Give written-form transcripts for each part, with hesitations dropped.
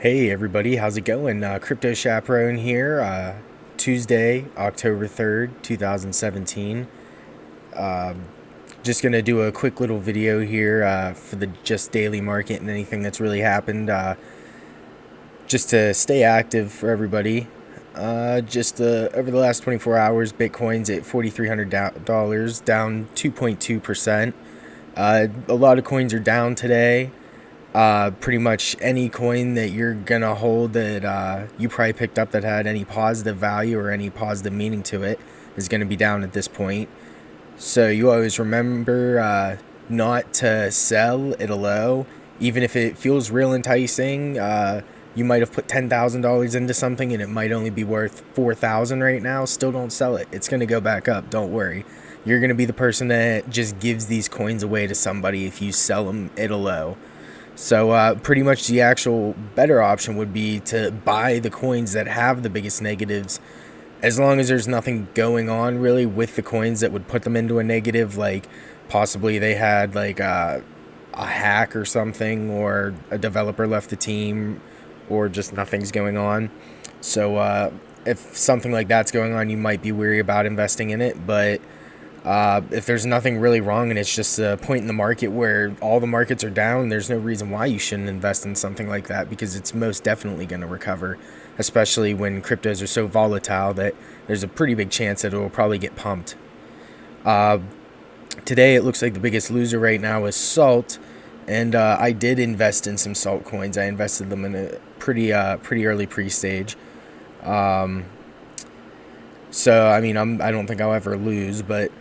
Hey everybody, how's it going? CryptoChaperone here, Tuesday, October 3rd, 2017. Just gonna do a quick little video here for the just daily market and anything that's really happened, just to stay active for everybody. Just over the last 24 hours, Bitcoin's at $4,300, down 2.2%. A lot of coins are down today. Pretty much any coin that you're gonna hold that you probably picked up that had any positive value or any positive meaning to it is gonna be down at this point. So you always remember not to sell at a low, even if it feels real enticing. You might have put $10,000 into something and it might only be worth $4,000 right now. Still don't sell it. It's gonna go back up. Don't worry. You're gonna be the person that just gives these coins away to somebody if you sell them at a low. So pretty much the actual better option would be to buy the coins that have the biggest negatives, as long as there's nothing going on really with the coins that would put them into a negative, like possibly they had like a hack or something, or a developer left the team, or just nothing's going on. So if something like that's going on, you might be weary about investing in it. But if there's nothing really wrong and it's just a point in the market where all the markets are down, there's no reason why you shouldn't invest in something like that, because it's most definitely going to recover, especially when cryptos are so volatile that there's a pretty big chance that it will probably get pumped. Today it looks like the biggest loser right now is Salt, and I did invest in some Salt coins. I invested them in a pretty early pre-stage. So I mean, I don't think I'll ever lose, but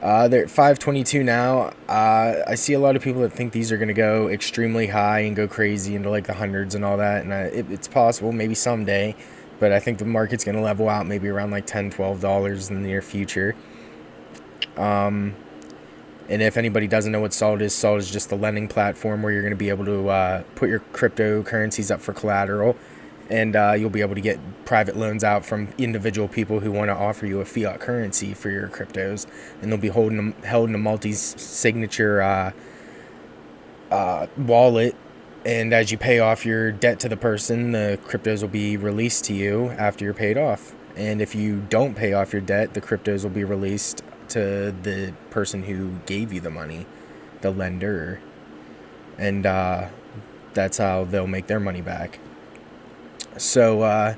they're at 522 now. I see a lot of people that think these are going to go extremely high and go crazy into like the hundreds and all that, and it's possible, maybe someday, but I think the market's going to level out maybe around like $10, $12 in the near future. And if anybody doesn't know what Salt is just the lending platform where you're going to be able to put your cryptocurrencies up for collateral, and you'll be able to get private loans out from individual people who want to offer you a fiat currency for your cryptos, and they'll be held in a multi-signature wallet. And as you pay off your debt to the person, the cryptos will be released to you after you're paid off. And if you don't pay off your debt, the cryptos will be released to the person who gave you the money, the lender, and that's how they'll make their money back. So, I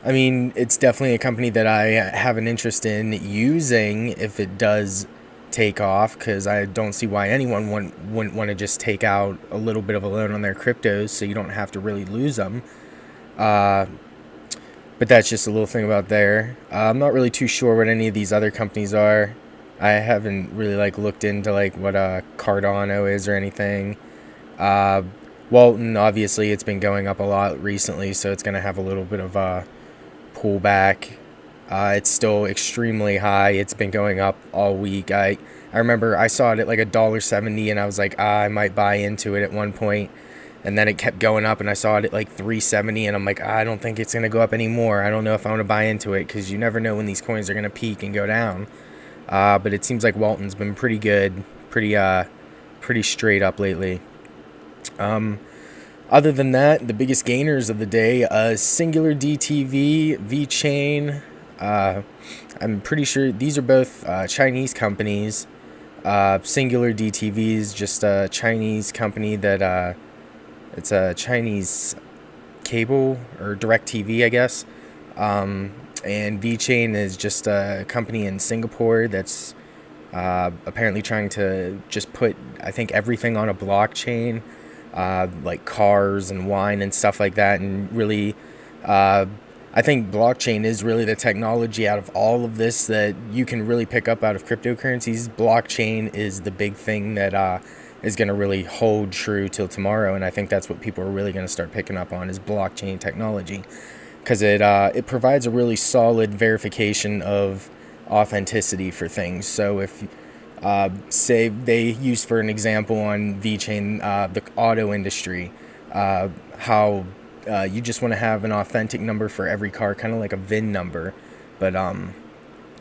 mean, it's definitely a company that I have an interest in using if it does take off, because I don't see why anyone wouldn't want to just take out a little bit of a loan on their cryptos so you don't have to really lose them. But that's just a little thing about there. I'm not really too sure what any of these other companies are. I haven't really looked into what Cardano is or anything. Walton, obviously, it's been going up a lot recently, so it's going to have a little bit of a pullback. It's still extremely high. It's been going up all week. I remember I saw it at like $1.70, and I was like, I might buy into it at one point, and then it kept going up, and I saw it at like $3.70, and I'm like, I don't think it's going to go up anymore. I don't know if I want to buy into it, because you never know when these coins are going to peak and go down. But it seems like Walton's been pretty good, pretty straight up lately. Other than that, the biggest gainers of the day, Singular DTV, VeChain. I'm pretty sure these are both Chinese companies. Singular DTV is just a Chinese company that it's a Chinese cable or direct TV, I guess. And VeChain is just a company in Singapore that's apparently trying to just put, I think, everything on a blockchain. Like cars and wine and stuff like that, and really I think blockchain is really the technology out of all of this that you can really pick up out of cryptocurrencies. Blockchain is the big thing that is going to really hold true till tomorrow, and I think that's what people are really going to start picking up on, is blockchain technology, because it provides a really solid verification of authenticity for things. So if say they use, for an example, on VeChain, the auto industry, how you just want to have an authentic number for every car, kind of like a VIN number, but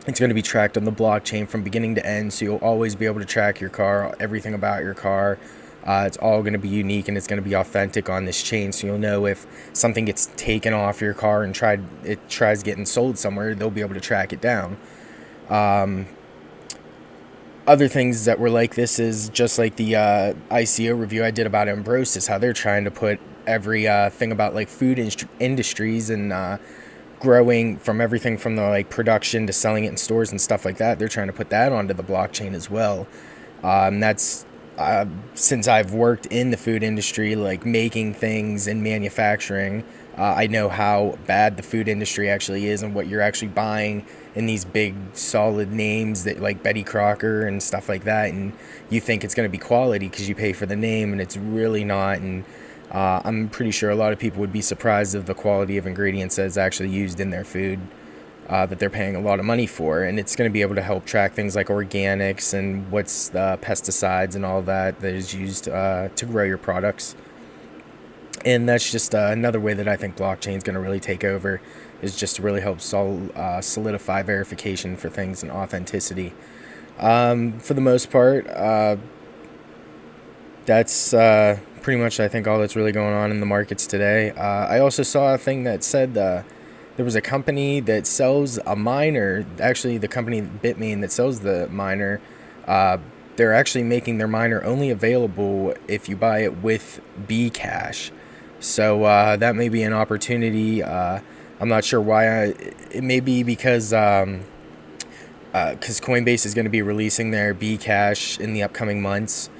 it's going to be tracked on the blockchain from beginning to end, so you'll always be able to track your car, everything about your car, It's all going to be unique and it's going to be authentic on this chain. So you'll know if something gets taken off your car and tries getting sold somewhere, they'll be able to track it down. Other things that were like this is just like the ICO review I did about Ambrosis, how they're trying to put every thing about like food industries and growing from everything from the like production to selling it in stores and stuff like that. They're trying to put that onto the blockchain as well. That's since I've worked in the food industry, like making things and manufacturing, I know how bad the food industry actually is and what you're actually buying in these big solid names that like Betty Crocker and stuff like that, and you think it's going to be quality because you pay for the name, and it's really not. And I'm pretty sure a lot of people would be surprised of the quality of ingredients that is actually used in their food that they're paying a lot of money for. And it's going to be able to help track things like organics and what's the pesticides and all that is used to grow your products. And that's just another way that I think blockchain is going to really take over, is just to really help solidify verification for things and authenticity. For the most part, that's pretty much, I think, all that's really going on in the markets today. I also saw a thing that said there was a company that sells a miner, actually the company Bitmain that sells the miner, they're actually making their miner only available if you buy it with Bcash. So that may be an opportunity. I'm not sure why. It may be because Coinbase is going to be releasing their Bcash in the upcoming months,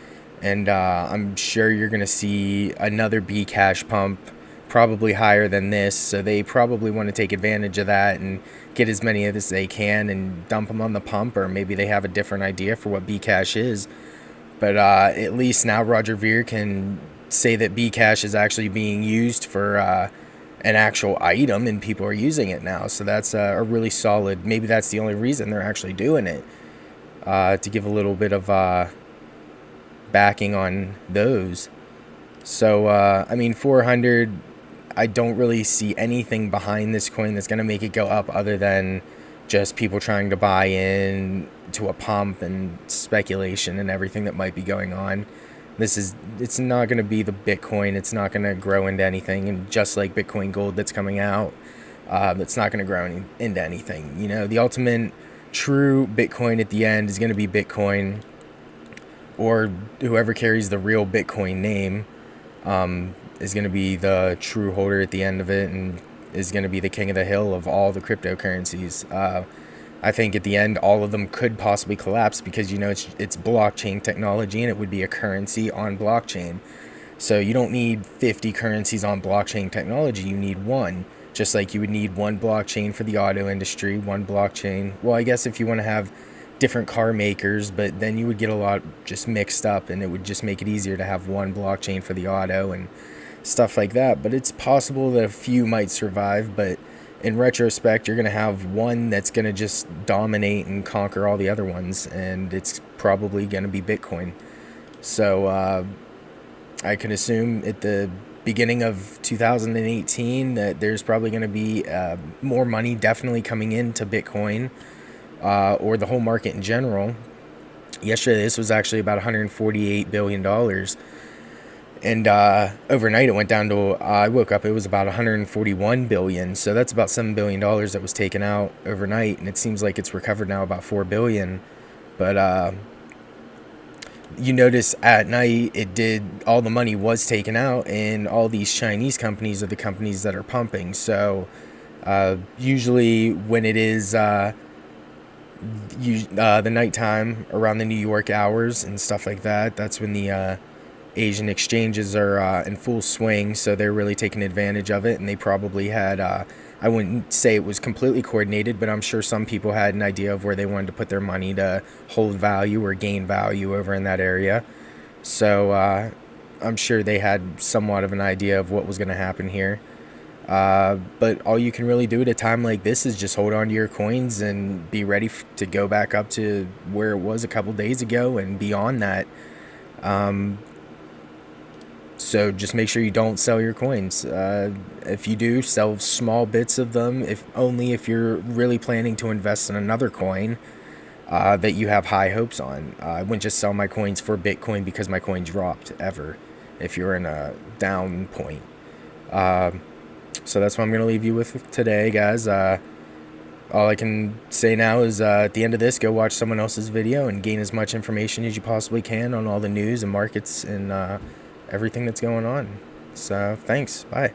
and I'm sure you're going to see another Bcash pump, probably higher than this. So they probably want to take advantage of that and get as many of this as they can and dump them on the pump, or maybe they have a different idea for what Bcash is. But at least now Roger Ver can say that Bcash is actually being used for an actual item, and people are using it now. So that's a really solid, maybe that's the only reason they're actually doing it, to give a little bit of backing on those. So I mean, 400, I don't really see anything behind this coin that's going to make it go up other than just people trying to buy in to a pump and speculation and everything that might be going on. It's not going to be the Bitcoin. It's not going to grow into anything. And just like Bitcoin Gold that's coming out, that's not going to grow into anything. You know, the ultimate true Bitcoin at the end is going to be Bitcoin, or whoever carries the real Bitcoin name is going to be the true holder at the end of it, and is going to be the king of the hill of all the cryptocurrencies. I think at the end, all of them could possibly collapse because, you know, it's blockchain technology and it would be a currency on blockchain. So you don't need 50 currencies on blockchain technology. You need one, just like you would need one blockchain for the auto industry, one blockchain. Well, I guess if you want to have different car makers, but then you would get a lot just mixed up, and it would just make it easier to have one blockchain for the auto and stuff like that. But it's possible that a few might survive, but in retrospect, you're going to have one that's going to just dominate and conquer all the other ones, and it's probably going to be Bitcoin. So I can assume at the beginning of 2018 that there's probably going to be more money definitely coming into Bitcoin, or the whole market in general. Yesterday, this was actually about $148 billion. And overnight it went down to, I woke up, it was about 141 billion. So that's about $7 billion that was taken out overnight. And it seems like it's recovered now about 4 billion. But you notice at night all the money was taken out, and all these Chinese companies are the companies that are pumping. So usually when it is the nighttime around the New York hours and stuff like that, that's when the Asian exchanges are in full swing, so they're really taking advantage of it. And they probably had, I wouldn't say it was completely coordinated, but I'm sure some people had an idea of where they wanted to put their money to hold value or gain value over in that area. So I'm sure they had somewhat of an idea of what was going to happen here. But all you can really do at a time like this is just hold on to your coins and be ready to go back up to where it was a couple days ago and beyond that. So just make sure you don't sell your coins. If you do, sell small bits of them, if you're really planning to invest in another coin. that you have high hopes on. I wouldn't just sell my coins for Bitcoin because my coin dropped ever if you're in a down point. So that's what I'm going to leave you with today, guys. All I can say now is at the end of this, go watch someone else's video and gain as much information as you possibly can on all the news and markets and everything that's going on. So thanks. Bye.